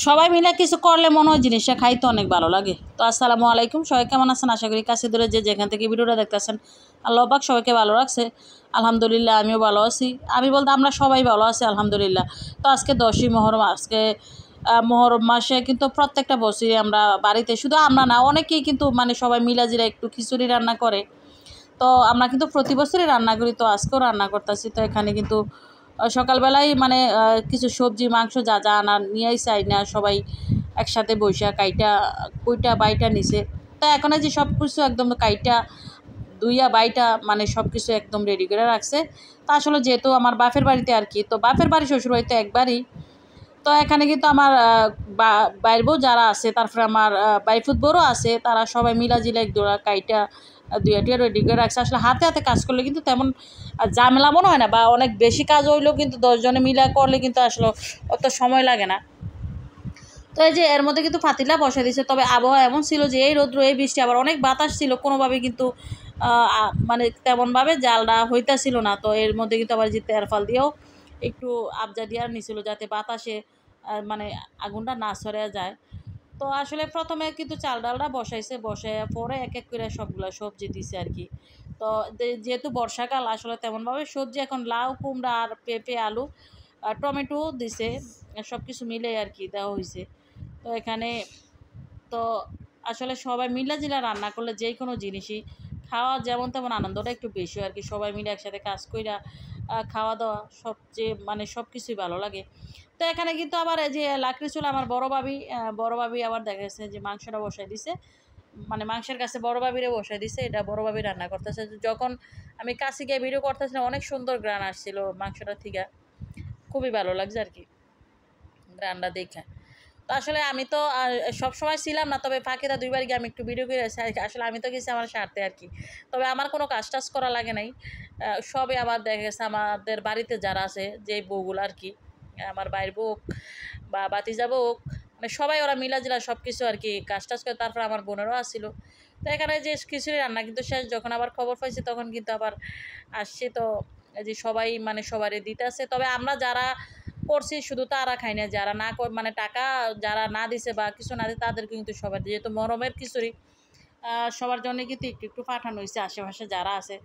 সবাই মিলে কিছু করলে মনে হয় জিনিসটা খাইতে অনেক ভালো লাগে। তো আসসালামু আলাইকুম, সবাই কেমন আছেন? আশা করি কাছে দূরে যে যেখান থেকে ভিডিওটা দেখতেছেন আল্লাহ পাক সবাইকে ভালো রাখছে। আলহামদুলিল্লাহ আমিও ভালো আছি। আমি বলতে আমরা সবাই ভালো আছি আলহামদুলিল্লাহ। তো আজকে 10ই মহরম, আজকে মহরম মাসে কিন্তু প্রত্যেকটা বছরই আমরা বাড়িতে, শুধু আমরা না, অনেকেই কিন্তু মানে সবাই মিলাজিরা একটু খিচুড়ি রান্না করে। তো আমরা কিন্তু প্রতি বছরই রান্না করি, তো আজকেও রান্না করতেছি। তো এখানে কিন্তু সকালবেলায় মানে কিছু সবজি মাংস যা যা আনা নিয়েই চাই না, সবাই একসাথে বৈশা কুইটা বাইটা নিছে। তো এখন যে সব কিছু একদম কাইটা দুইয়া বাইটা মানে সব কিছু একদম রেডি করে রাখছে। তা আসলে যেহেতু আমার বাপের বাড়িতে আর কি, তো বাপের বাড়ি শ্বশুর বাড়িতে একবারই। তো এখানে কিন্তু আমার বাইর বউ যারা আছে, তারপরে আমার বাইফুত বউরও আছে, তারা সবাই মিলাজিলা এক দোড়া কাইটা দুইটা রেডি করে রাখছে। আসলে হাতে হাতে কাজ করলে কিন্তু তেমন ঝামেলা মনে হয় না, বা অনেক বেশি কাজ হইলেও কিন্তু 10 জনে মিলা করলে কিন্তু আসলে অত সময় লাগে না। তো এই যে এর মধ্যে কিন্তু পাতিলা বসা দিয়েছে, তবে আবহাওয়া এমন ছিল যে এই রৌদ্র এই বৃষ্টি আবার অনেক বাতাস ছিল, কোনোভাবে কিন্তু মানে তেমনভাবে জালটা হইতাছিল না। তো এর মধ্যে কিন্তু আবার যে তেরফাল দিয়েও একটু আবজা দেওয়ার নিছিল, যাতে বাতাসে মানে আগুনটা না ছড়ে যায়। তো আসলে প্রথমে কিন্তু চাল ডালটা বসে পরে এক এক করে সবগুলো সবজি দিছে আর কি। তো যেহেতু বর্ষাকাল, আসলে তেমনভাবে সবজি এখন লাউ কুমড়া আর পেঁপে আলু আর টমেটো দিছে, সব কিছু মিলে আর কি দেওয়া হয়েছে। তো এখানে তো আসলে সবাই মিলাজিলা রান্না করলে যে কোনো জিনিসই খাওয়া যেমন তেমন আনন্দটা একটু বেশি আর কি। সবাই মিলে একসাথে কাজ কইরা খাওয়া দাওয়া সবচেয়ে মানে সব কিছুই ভালো লাগে। তো এখানে কিন্তু আবার এই যে লাকড়ি চুলা আমার বড় ভাবি আবার দেখা গেছে যে মাংসটা বসাই দিছে, মানে মাংসের কাছে বড় ভাবিরে বসাই দিছে, এটা বড় ভাবি রান্না করতেছে। যখন আমি কাছে গিয়ে ভিডিও করতেছিলাম অনেক সুন্দর গ্রান আসছিল মাংসটা থেকে, খুবই ভালো লাগছে আর কি গ্রানটা দেখে। তো আসলে আমি তো সবসময় ছিলাম না, তবে ফাঁকিটা 2বার গিয়ে আমি একটু ভিডিও করে আসলে আমি তো গেছি আমার স্বার্থে আর কি। তবে আমার কোনো কাজ টাজ করা লাগে নাই, সবে আবার দেখা গেছে আমাদের বাড়িতে যারা আছে যে বউগুলো আর কি, আমার বাইর বউ বা বাতিজা বউ, মানে সবাই ওরা মিলাজিলা সব কিছু আর কি কাজ টাজ করে। তারপর আমার বোনেরও আসছিল। তো এখানে যে খিচুড়ি রান্না কিন্তু শেষ, যখন আবার খবর পাইছি তখন কিন্তু আবার আসছে। তো এই যে সবাই মানে সবারই দিতে আছে, তবে আমরা যারা করছি শুধু তারা খাই না, যারা না মানে টাকা যারা না দিছে বা কিছু না দিছে তাদেরকে কিন্তু সবার, যেহেতু মরমের খিচুড়ি সবার জন্য কিন্তু একটু একটু পাঠানো হয়েছে, আশেপাশে যারা আছে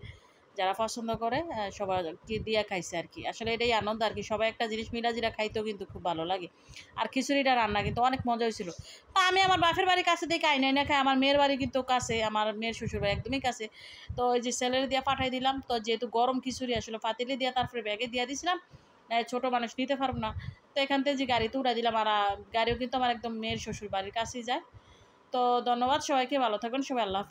যারা পছন্দ করে সবার কি দিয়া খাইছে আর কি। আসলে এটাই আনন্দ আর কি, সবাই একটা জিনিস মিলাজিরা খাইতেও কিন্তু খুব ভালো লাগে। আর খিচুড়িটা রান্না কিন্তু অনেক মজা হয়েছিল। তো আমি আমার বাপের বাড়ির কাছে দেখে আইনাই না খাই, আমার মেয়ের বাড়ি কিন্তু কাছে, আমার মেয়ের শ্বশুর বাড়ি একদমই কাছে। তো ওই যে ছেলের দিয়া পাঠাই দিলাম, তো যেহেতু গরম খিচুড়ি আসলে পাতিলে দিয়া তারপরে ব্যাগে দিয়ে দিছিলাম, ছোট মানুষ নিতে পারবো না। তো এখান থেকে যে গাড়িতে উড়াই দিলাম, আর গাড়িও কিন্তু আমার একদম মেয়ের শ্বশুর বাড়ির কাছেই যায়। তো ধন্যবাদ সবাইকে, ভালো থাকবেন সবাই, আল্লাহ হাফেজ।